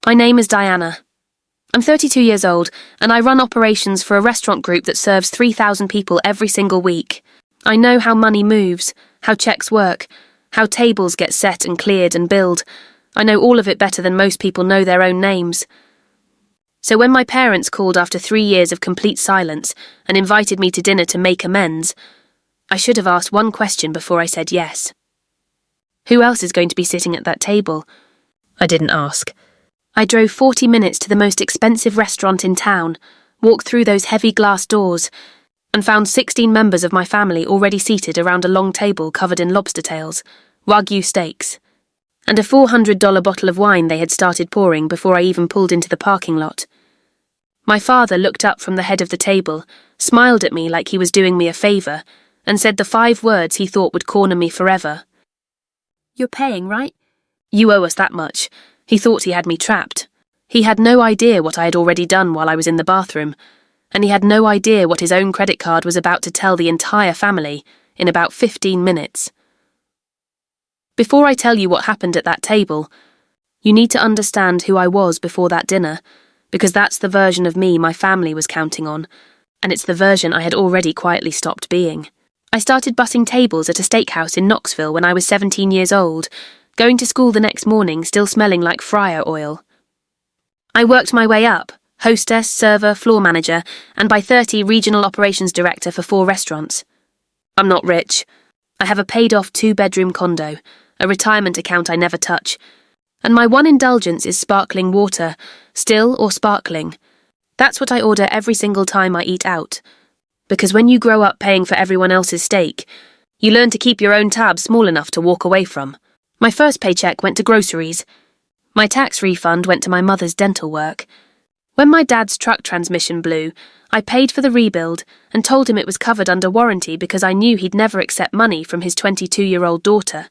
My name is Diana. I'm 32 years old, and I run operations for a restaurant group that serves 3,000 people every single week. I know how money moves, how checks work, how tables get set and cleared and billed. I know all of it better than most people know their own names. So when my parents called after 3 years of complete silence and invited me to dinner to make amends, I should have asked one question before I said yes. Who else is going to be sitting at that table? I didn't ask. I drove 40 minutes to the most expensive restaurant in town, walked through those heavy glass doors, and found 16 members of my family already seated around a long table covered in lobster tails, Wagyu steaks, and a $400 bottle of wine they had started pouring before I even pulled into the parking lot. My father looked up from the head of the table, smiled at me like he was doing me a favour, and said the 5 words he thought would corner me forever. "You're paying, right?" "You owe us that much." He thought he had me trapped. He had no idea what I had already done while I was in the bathroom, and he had no idea what his own credit card was about to tell the entire family in about 15 minutes. Before I tell you what happened at that table, you need to understand who I was before that dinner, because that's the version of me my family was counting on, and it's the version I had already quietly stopped being. I started bussing tables at a steakhouse in Knoxville when I was 17 years old, going to school the next morning still smelling like fryer oil. I worked my way up, hostess, server, floor manager, and by 30 regional operations director for 4 restaurants. I'm not rich. I have a paid-off 2-bedroom condo, a retirement account I never touch, and my one indulgence is sparkling water, still or sparkling. That's what I order every single time I eat out. Because when you grow up paying for everyone else's steak, you learn to keep your own tab small enough to walk away from. My first paycheck went to groceries. My tax refund went to my mother's dental work. When my dad's truck transmission blew, I paid for the rebuild and told him it was covered under warranty because I knew he'd never accept money from his 22-year-old daughter.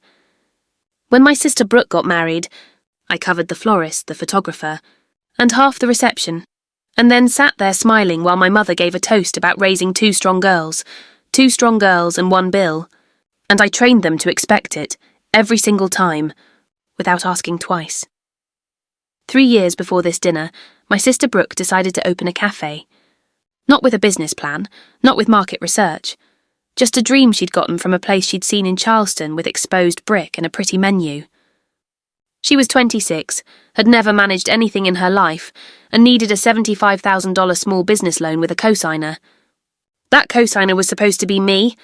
When my sister Brooke got married, I covered the florist, the photographer, and half the reception, and then sat there smiling while my mother gave a toast about raising 2 strong girls and 1 bill, and I trained them to expect it, every single time, without asking twice. 3 years before this dinner, my sister Brooke decided to open a cafe. Not with a business plan, not with market research, just a dream she'd gotten from a place she'd seen in Charleston with exposed brick and a pretty menu. She was 26, had never managed anything in her life, and needed a $75,000 small business loan with a cosigner. That cosigner was supposed to be me.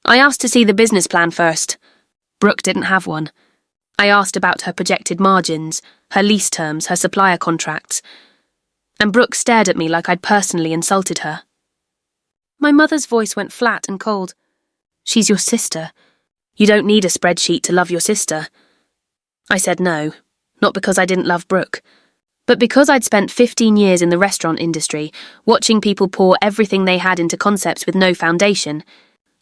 I asked to see the business plan first. Brooke didn't have one. I asked about her projected margins, her lease terms, her supplier contracts, and Brooke stared at me like I'd personally insulted her. My mother's voice went flat and cold. "She's your sister. You don't need a spreadsheet to love your sister." I said no, not because I didn't love Brooke, but because I'd spent 15 years in the restaurant industry, watching people pour everything they had into concepts with no foundation,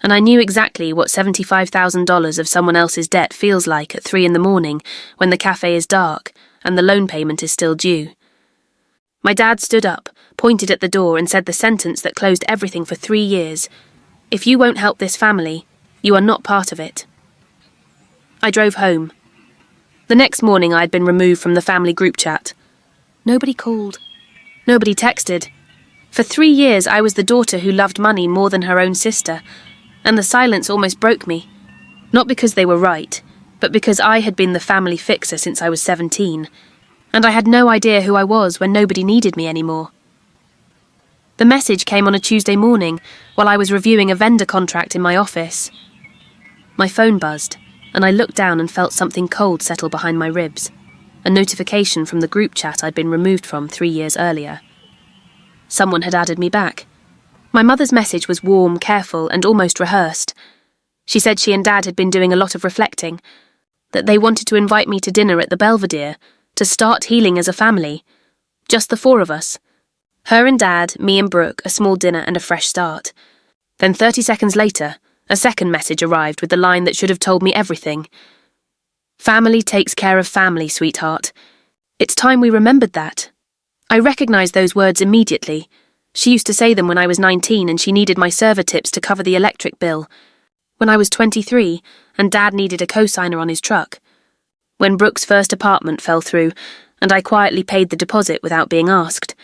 and I knew exactly what $75,000 of someone else's debt feels like at 3 a.m. when the cafe is dark and the loan payment is still due. My dad stood up, pointed at the door and said the sentence that closed everything for 3 years. "If you won't help this family, you are not part of it." I drove home. The next morning I had been removed from the family group chat. Nobody called. Nobody texted. For 3 years I was the daughter who loved money more than her own sister, and the silence almost broke me. Not because they were right, but because I had been the family fixer since I was 17, and I had no idea who I was when nobody needed me anymore. The message came on a Tuesday morning while I was reviewing a vendor contract in my office. My phone buzzed, and I looked down and felt something cold settle behind my ribs, a notification from the group chat I'd been removed from 3 years earlier. Someone had added me back. My mother's message was warm, careful, and almost rehearsed. She said she and Dad had been doing a lot of reflecting, that they wanted to invite me to dinner at the Belvedere, to start healing as a family. Just the 4 of us. Her and Dad, me and Brooke, a small dinner and a fresh start. Then 30 seconds later, a second message arrived with the line that should have told me everything. "Family takes care of family, sweetheart. It's time we remembered that." I recognised those words immediately. She used to say them when I was 19 and she needed my server tips to cover the electric bill. When I was 23 and Dad needed a cosigner on his truck. When Brooke's first apartment fell through and I quietly paid the deposit without being asked.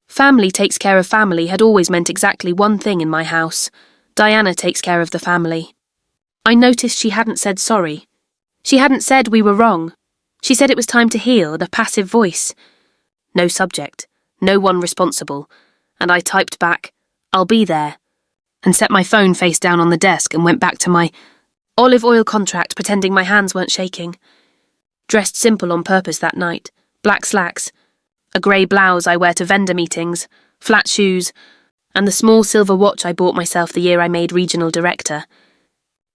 Family takes care of family had always meant exactly one thing in my house. Diana takes care of the family. I noticed she hadn't said sorry. She hadn't said we were wrong. She said it was time to heal in a passive voice. No subject, no one responsible, and I typed back, "I'll be there," and set my phone face down on the desk and went back to my olive oil contract, pretending my hands weren't shaking. Dressed simple on purpose that night, black slacks, a grey blouse I wear to vendor meetings, flat shoes, and the small silver watch I bought myself the year I made regional director.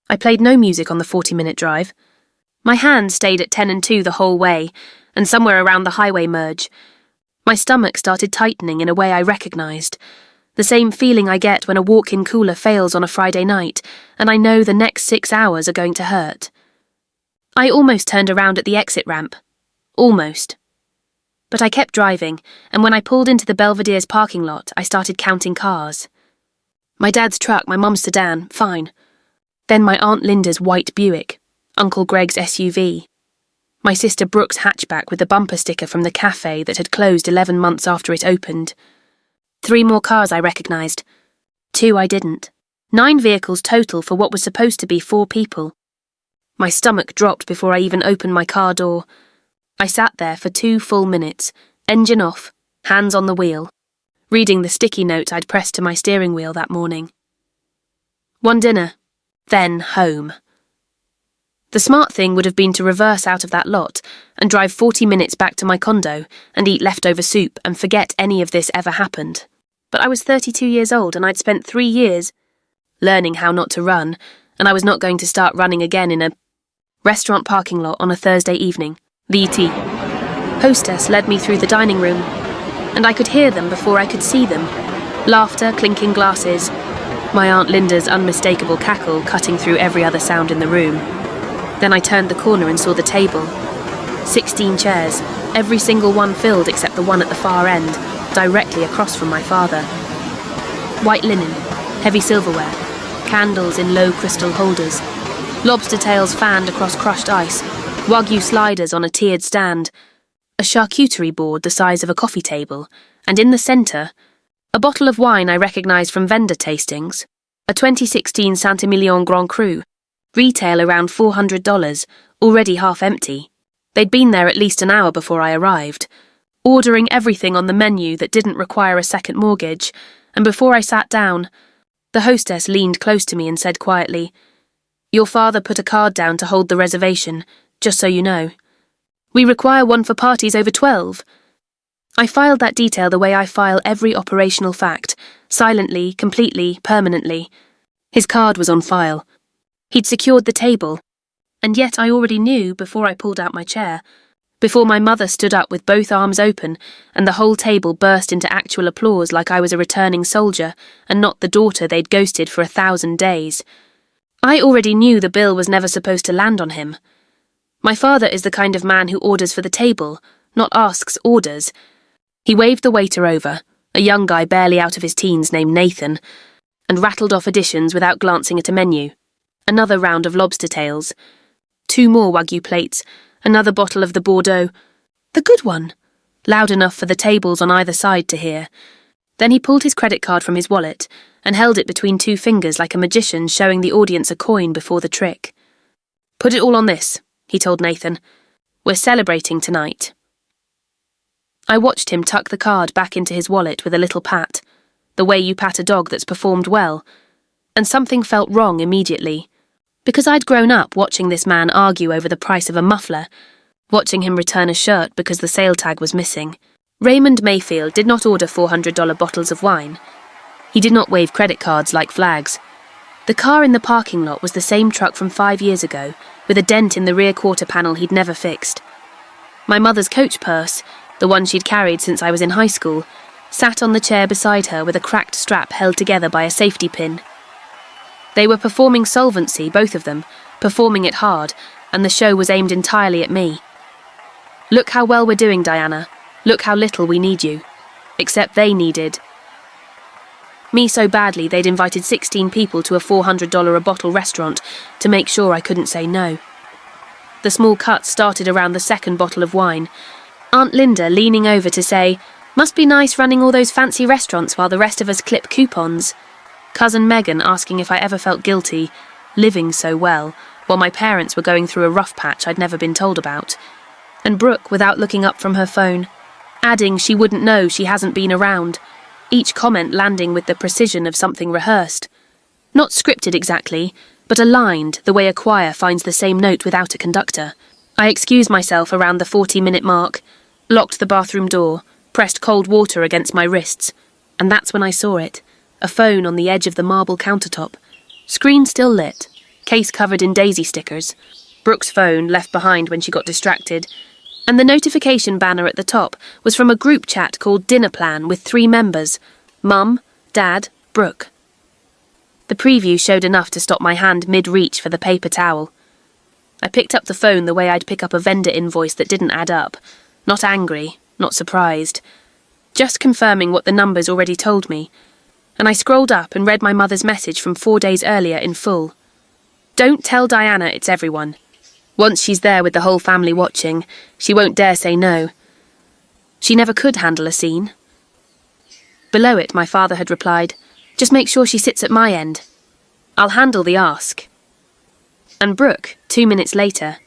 I played no music on the 40-minute drive. My hand stayed at 10 and 2 the whole way, and somewhere around the highway merge. My stomach started tightening in a way I recognised, the same feeling I get when a walk-in cooler fails on a Friday night, and I know the next 6 hours are going to hurt. I almost turned around at the exit ramp. Almost. But I kept driving, and when I pulled into the Belvedere's parking lot, I started counting cars. My dad's truck, my mum's sedan, fine. Then my Aunt Linda's white Buick, Uncle Greg's SUV. My sister Brooke's hatchback with the bumper sticker from the cafe that had closed 11 months after it opened. 3 more cars I recognised. 2 I didn't. 9 vehicles total for what was supposed to be 4 people. My stomach dropped before I even opened my car door. I sat there for 2 full minutes, engine off, hands on the wheel, reading the sticky note I'd pressed to my steering wheel that morning. 1 dinner, then home. The smart thing would have been to reverse out of that lot and drive 40 minutes back to my condo and eat leftover soup and forget any of this ever happened. But I was 32 years old and I'd spent 3 years learning how not to run, and I was not going to start running again in a restaurant parking lot on a Thursday evening. The ET. Hostess led me through the dining room, and I could hear them before I could see them. Laughter, clinking glasses, my Aunt Linda's unmistakable cackle cutting through every other sound in the room. Then I turned the corner and saw the table. 16 chairs, every single one filled except the one at the far end, directly across from my father. White linen, heavy silverware, candles in low crystal holders, lobster tails fanned across crushed ice, Wagyu sliders on a tiered stand, a charcuterie board the size of a coffee table, and in the centre, a bottle of wine I recognised from vendor tastings, a 2016 Saint-Emilion Grand Cru, retail around $400, already half empty. They'd been there at least an hour before I arrived, ordering everything on the menu that didn't require a second mortgage, and before I sat down, the hostess leaned close to me and said quietly, "Your father put a card down to hold the reservation, just so you know. We require one for parties over 12. I filed that detail the way I file every operational fact, silently, completely, permanently. His card was on file. He'd secured the table, and yet I already knew before I pulled out my chair, before my mother stood up with both arms open and the whole table burst into actual applause like I was a returning soldier and not the daughter they'd ghosted for 1,000 days. I already knew the bill was never supposed to land on him. My father is the kind of man who orders for the table, not asks, orders. He waved the waiter over, a young guy barely out of his teens named Nathan, and rattled off additions without glancing at a menu. Another round of lobster tails, 2 more Wagyu plates, another bottle of the Bordeaux, the good one, loud enough for the tables on either side to hear. Then he pulled his credit card from his wallet and held it between 2 fingers like a magician showing the audience a coin before the trick. "Put it all on this," he told Nathan. "We're celebrating tonight." I watched him tuck the card back into his wallet with a little pat, the way you pat a dog that's performed well, and something felt wrong immediately. Because I'd grown up watching this man argue over the price of a muffler, watching him return a shirt because the sale tag was missing. Raymond Mayfield did not order $400 bottles of wine. He did not wave credit cards like flags. The car in the parking lot was the same truck from 5 years ago, with a dent in the rear quarter panel he'd never fixed. My mother's coach purse, the one she'd carried since I was in high school, sat on the chair beside her with a cracked strap held together by a safety pin. They were performing solvency, both of them, performing it hard, and the show was aimed entirely at me. "Look how well we're doing, Diana. Look how little we need you." Except they needed me so badly they'd invited 16 people to a $400 a bottle restaurant to make sure I couldn't say no. The small cut started around the second bottle of wine, Aunt Linda leaning over to say, "Must be nice running all those fancy restaurants while the rest of us clip coupons." Cousin Megan asking if I ever felt guilty, living so well, while my parents were going through a rough patch I'd never been told about. And Brooke, without looking up from her phone, adding she wouldn't know, she hasn't been around, each comment landing with the precision of something rehearsed. Not scripted exactly, but aligned the way a choir finds the same note without a conductor. I excused myself around the 40-minute mark, locked the bathroom door, pressed cold water against my wrists, and that's when I saw it, a phone on the edge of the marble countertop. Screen still lit, case covered in daisy stickers, Brooke's phone left behind when she got distracted, and the notification banner at the top was from a group chat called Dinner Plan with 3 members, Mum, Dad, Brooke. The preview showed enough to stop my hand mid-reach for the paper towel. I picked up the phone the way I'd pick up a vendor invoice that didn't add up, not angry, not surprised, just confirming what the numbers already told me, and I scrolled up and read my mother's message from 4 days earlier in full. "Don't tell Diana it's everyone. Once she's there with the whole family watching, she won't dare say no." She never could handle a scene. Below it, my father had replied, "Just make sure she sits at my end. I'll handle the ask." And Brooke, 2 minutes later,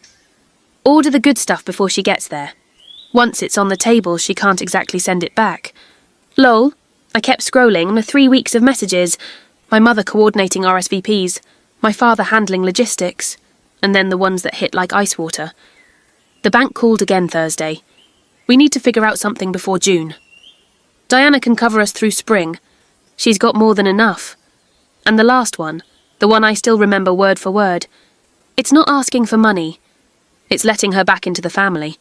"Order the good stuff before she gets there. Once it's on the table, she can't exactly send it back." Lol, I kept scrolling, the 3 weeks of messages, my mother coordinating RSVPs, my father handling logistics, and then the ones that hit like ice water. The bank called again Thursday. "We need to figure out something before June. Diana can cover us through spring. She's got more than enough." And the last one, the one I still remember word for word, "It's not asking for money. It's letting her back into the family.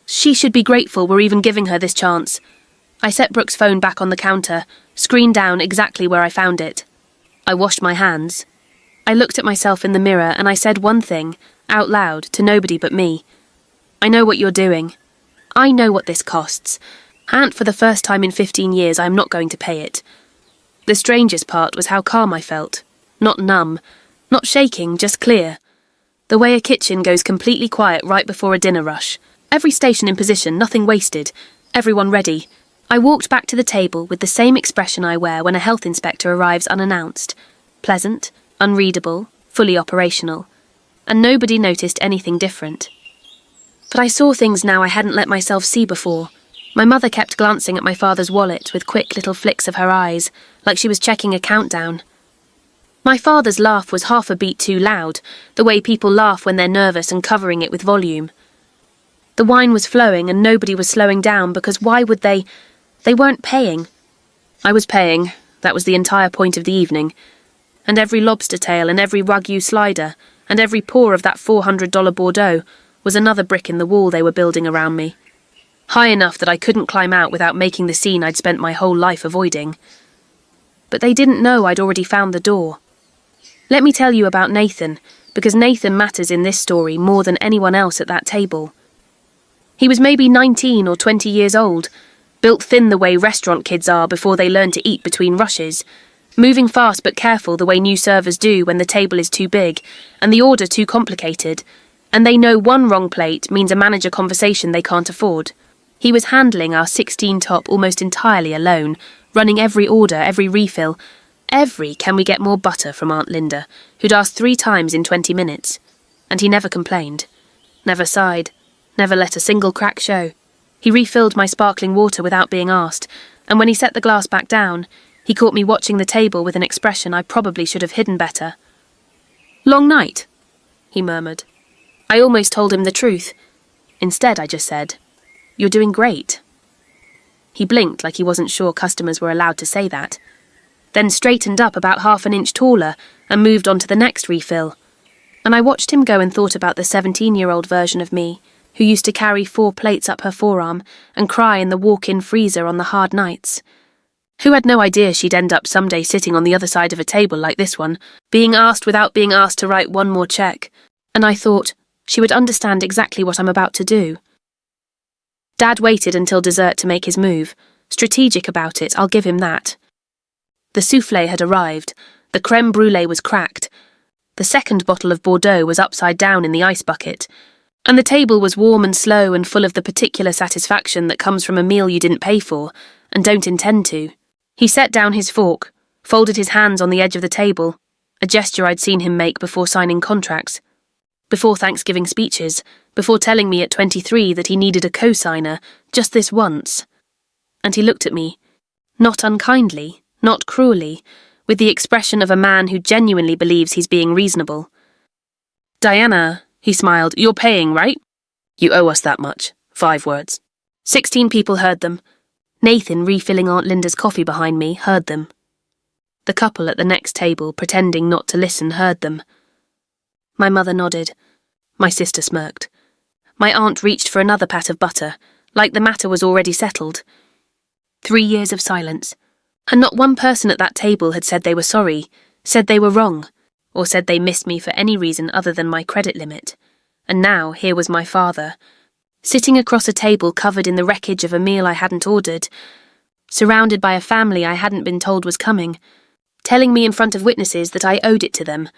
She should be grateful we're even giving her this chance." I set Brooke's phone back on the counter, screen down exactly where I found it. I washed my hands. I looked at myself in the mirror and I said one thing, out loud, to nobody but me. "I know what you're doing. I know what this costs. And for the first time in 15 years, I'm not going to pay it." The strangest part was how calm I felt. Not numb, not shaking, just clear. The way a kitchen goes completely quiet right before a dinner rush. Every station in position, nothing wasted. Everyone ready. I walked back to the table with the same expression I wear when a health inspector arrives unannounced. Pleasant, unreadable, fully operational. And nobody noticed anything different. But I saw things now I hadn't let myself see before. My mother kept glancing at my father's wallet with quick little flicks of her eyes, like she was checking a countdown. My father's laugh was half a beat too loud, the way people laugh when they're nervous and covering it with volume. The wine was flowing and nobody was slowing down because why would they? They weren't paying. I was paying, that was the entire point of the evening. And every lobster tail and every Wagyu slider and every pour of that $400 Bordeaux was another brick in the wall they were building around me. High enough that I couldn't climb out without making the scene I'd spent my whole life avoiding. But they didn't know I'd already found the door. Let me tell you about Nathan, because Nathan matters in this story more than anyone else at that table. He was maybe 19 or 20 years old, built thin the way restaurant kids are before they learn to eat between rushes, moving fast but careful the way new servers do when the table is too big and the order too complicated, and they know one wrong plate means a manager conversation they can't afford. He was handling our 16 top almost entirely alone, running every order, every refill, every "can we get more butter" from Aunt Linda, who'd asked 3 times in 20 minutes. And he never complained, never sighed, never let a single crack show. He refilled my sparkling water without being asked, and when he set the glass back down, he caught me watching the table with an expression I probably should have hidden better. "Long night?" he murmured. I almost told him the truth. Instead, I just said, "You're doing great." He blinked like he wasn't sure customers were allowed to say that, then straightened up about half an inch taller and moved on to the next refill. And I watched him go and thought about the 17-year-old version of me, who used to carry 4 plates up her forearm and cry in the walk-in freezer on the hard nights. Who had no idea she'd end up someday sitting on the other side of a table like this one, being asked without being asked to write one more check. And I thought, she would understand exactly what I'm about to do. Dad waited until dessert to make his move. Strategic about it, I'll give him that. The soufflé had arrived. The crème brûlée was cracked. The second bottle of Bordeaux was upside down in the ice bucket. And the table was warm and slow and full of the particular satisfaction that comes from a meal you didn't pay for and don't intend to. He set down his fork, folded his hands on the edge of the table, a gesture I'd seen him make before signing contracts, before Thanksgiving speeches, before telling me at 23 that he needed a co-signer, just this once. And he looked at me, not unkindly, not cruelly, with the expression of a man who genuinely believes he's being reasonable. "Diana," he smiled, "you're paying, right? You owe us that much. 5 words. 16 people heard them. Nathan, refilling Aunt Linda's coffee behind me, heard them. The couple at the next table, pretending not to listen, heard them. My mother nodded. My sister smirked. My aunt reached for another pat of butter, like the matter was already settled. 3 years of silence, and not one person at that table had said they were sorry, said they were wrong, or said they missed me for any reason other than my credit limit. And now here was my father, sitting across a table covered in the wreckage of a meal I hadn't ordered, surrounded by a family I hadn't been told was coming, telling me in front of witnesses that I owed it to them.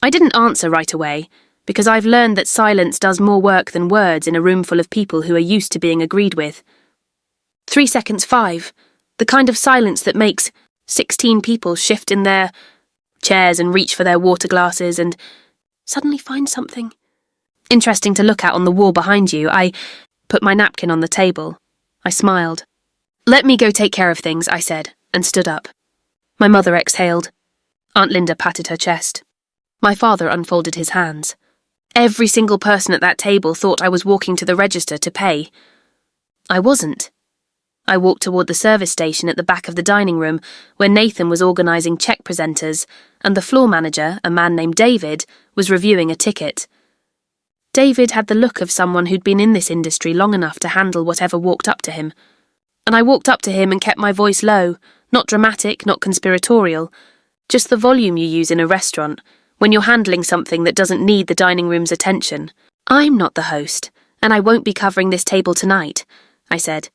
I didn't answer right away, because I've learned that silence does more work than words in a room full of people who are used to being agreed with. 3 seconds, 5, the kind of silence that makes 16 people shift in their chairs and reach for their water glasses and suddenly find something interesting to look at on the wall behind you. I put my napkin on the table. I smiled. "Let me go take care of things," I said, and stood up. My mother exhaled. Aunt Linda patted her chest. My father unfolded his hands. Every single person at that table thought I was walking to the register to pay. I wasn't. I walked toward the service station at the back of the dining room, where Nathan was organising check presenters, and the floor manager, a man named David, was reviewing a ticket. David had the look of someone who'd been in this industry long enough to handle whatever walked up to him. And I walked up to him and kept my voice low, not dramatic, not conspiratorial, just the volume you use in a restaurant, when you're handling something that doesn't need the dining room's attention. "I'm not the host, and I won't be covering this table tonight," I said.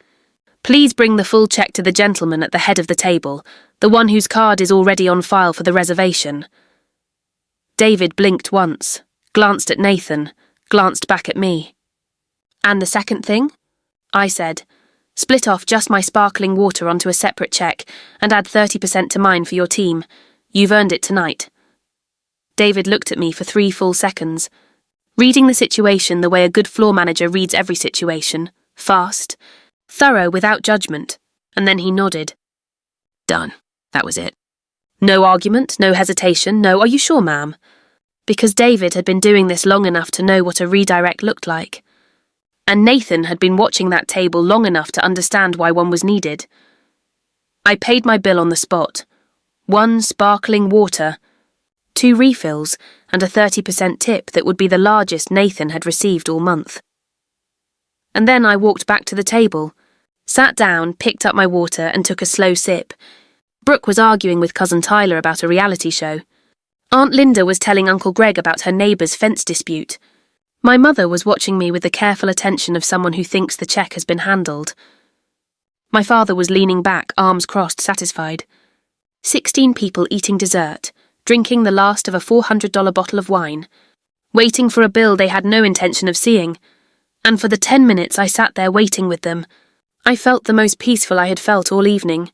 "Please bring the full check to the gentleman at the head of the table, the one whose card is already on file for the reservation." David blinked once, glanced at Nathan, glanced back at me. "And the second thing?" I said. "Split off just my sparkling water onto a separate check and add 30% to mine for your team. You've earned it tonight." David looked at me for 3 full seconds, reading the situation the way a good floor manager reads every situation, fast, thorough without judgment, and then he nodded. "Done. That was it. No argument, no hesitation, no, 'Are you sure, ma'am?' Because David had been doing this long enough to know what a redirect looked like. And Nathan had been watching that table long enough to understand why one was needed. I paid my bill on the spot. 1 sparkling water, 2 refills, and a 30% tip that would be the largest Nathan had received all month. And then I walked back to the table, sat down, picked up my water, and took a slow sip. Brooke was arguing with Cousin Tyler about a reality show. Aunt Linda was telling Uncle Greg about her neighbour's fence dispute. My mother was watching me with the careful attention of someone who thinks the check has been handled. My father was leaning back, arms crossed, satisfied. 16 people eating dessert, drinking the last of a $400 bottle of wine, waiting for a bill they had no intention of seeing. And for the 10 minutes I sat there waiting with them, I felt the most peaceful I had felt all evening.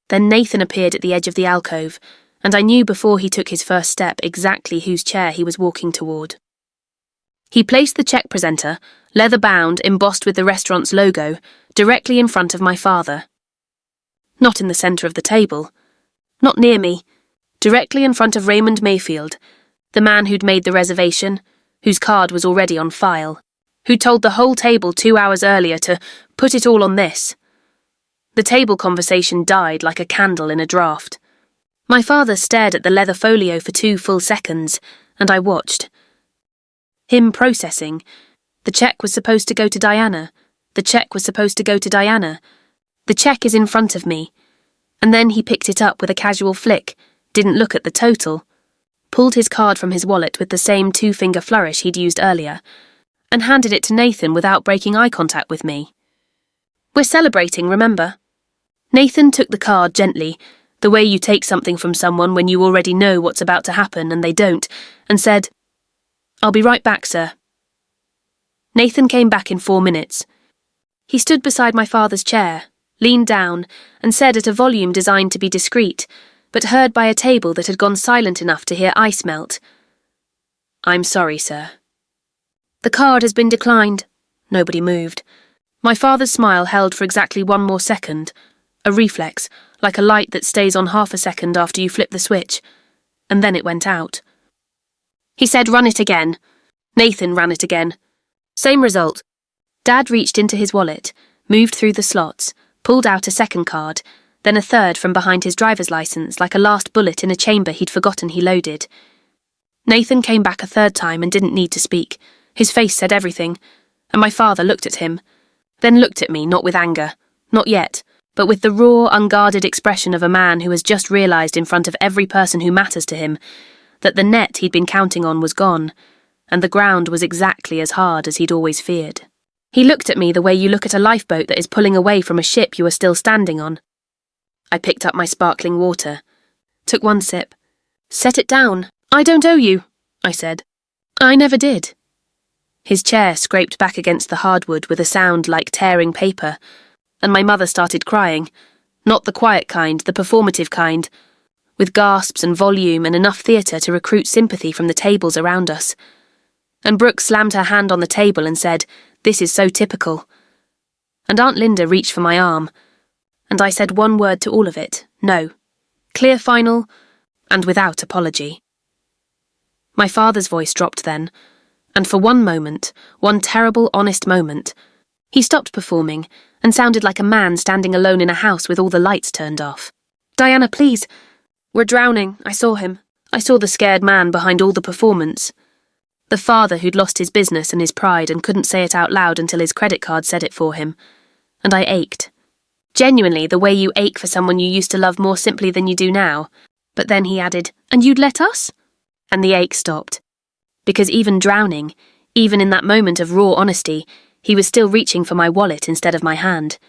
Then Nathan appeared at the edge of the alcove, and I knew before he took his first step exactly whose chair he was walking toward. He placed the check presenter, leather-bound, embossed with the restaurant's logo, directly in front of my father. Not in the centre of the table. Not near me. Directly in front of Raymond Mayfield, the man who'd made the reservation, whose card was already on file, who told the whole table 2 hours earlier to put it all on this. The table conversation died like a candle in a draught. My father stared at the leather folio for 2 full seconds, and I watched. Him processing. The check was supposed to go to Diana. The check was supposed to go to Diana. The check is in front of me. And then he picked it up with a casual flick, didn't look at the total, pulled his card from his wallet with the same 2-finger flourish he'd used earlier, and handed it to Nathan without breaking eye contact with me. "We're celebrating, remember?" Nathan took the card gently, the way you take something from someone when you already know what's about to happen and they don't, and said, "I'll be right back, sir." Nathan came back in 4 minutes. He stood beside my father's chair, leaned down, and said at a volume designed to be discreet, but heard by a table that had gone silent enough to hear ice melt. "I'm sorry, sir." "The card has been declined." Nobody moved. My father's smile held for exactly 1 more second, a reflex, like a light that stays on half a second after you flip the switch, and then it went out. He said, "Run it again." Nathan ran it again. Same result. Dad reached into his wallet, moved through the slots, pulled out a second card, then a third from behind his driver's license like a last bullet in a chamber he'd forgotten he loaded. Nathan came back a third time and didn't need to speak. His face said everything, and my father looked at him, then looked at me, not with anger, not yet, but with the raw, unguarded expression of a man who has just realised in front of every person who matters to him that the net he'd been counting on was gone, and the ground was exactly as hard as he'd always feared. He looked at me the way you look at a lifeboat that is pulling away from a ship you are still standing on. I picked up my sparkling water, took 1 sip. "Set it down. I don't owe you," I said. "I never did." His chair scraped back against the hardwood with a sound like tearing paper, and my mother started crying, not the quiet kind, the performative kind, with gasps and volume and enough theatre to recruit sympathy from the tables around us. And Brooke slammed her hand on the table and said, "This is so typical." And Aunt Linda reached for my arm, and I said 1 word to all of it, no. Clear final, and without apology. My father's voice dropped then, and for 1 moment, 1 terrible, honest moment, he stopped performing and sounded like a man standing alone in a house with all the lights turned off. "Diana, please. We're drowning. I saw him. I saw the scared man behind all the performance. The father who'd lost his business and his pride and couldn't say it out loud until his credit card said it for him. And I ached. Genuinely, the way you ache for someone you used to love more simply than you do now. But then he added, 'And you'd let us?' And the ache stopped. Because even drowning, even in that moment of raw honesty, he was still reaching for my wallet instead of my hand.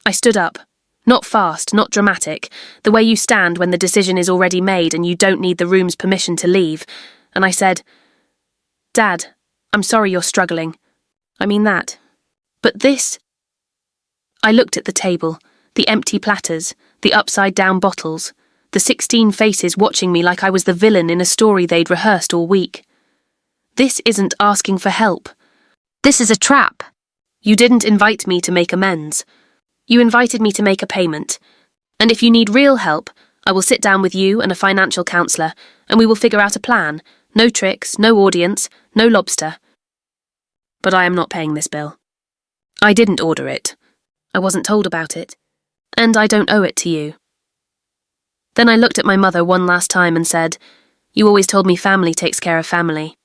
I stood up. Not fast, not dramatic, the way you stand when the decision is already made and you don't need the room's permission to leave, and I said, "Dad, I'm sorry you're struggling. I mean that. But this..." I looked at the table, the empty platters, the upside-down bottles, the 16 faces watching me like I was the villain in a story they'd rehearsed all week. This isn't asking for help. This is a trap. You didn't invite me to make amends. You invited me to make a payment. And if you need real help, I will sit down with you and a financial counsellor, and we will figure out a plan. No tricks, no audience, no lobster. But I am not paying this bill. I didn't order it. I wasn't told about it. And I don't owe it to you. Then I looked at my mother 1 last time and said, "You always told me family takes care of family.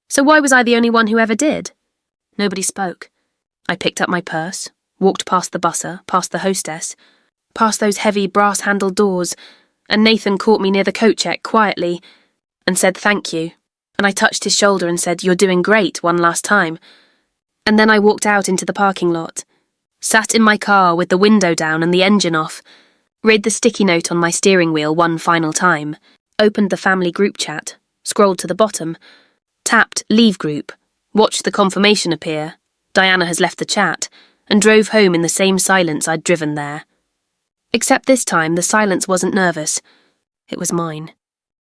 So why was I the only one who ever did?" Nobody spoke. I picked up my purse, walked past the busser, past the hostess, past those heavy brass-handled doors, and Nathan caught me near the coat check quietly and said thank you, and I touched his shoulder and said, "You're doing great," 1 last time. And then I walked out into the parking lot, sat in my car with the window down and the engine off, read the sticky note on my steering wheel 1 final time, opened the family group chat, scrolled to the bottom, tapped Leave Group, watched the confirmation appear, Diana has left the chat, and drove home in the same silence I'd driven there. Except this time the silence wasn't nervous. It was mine.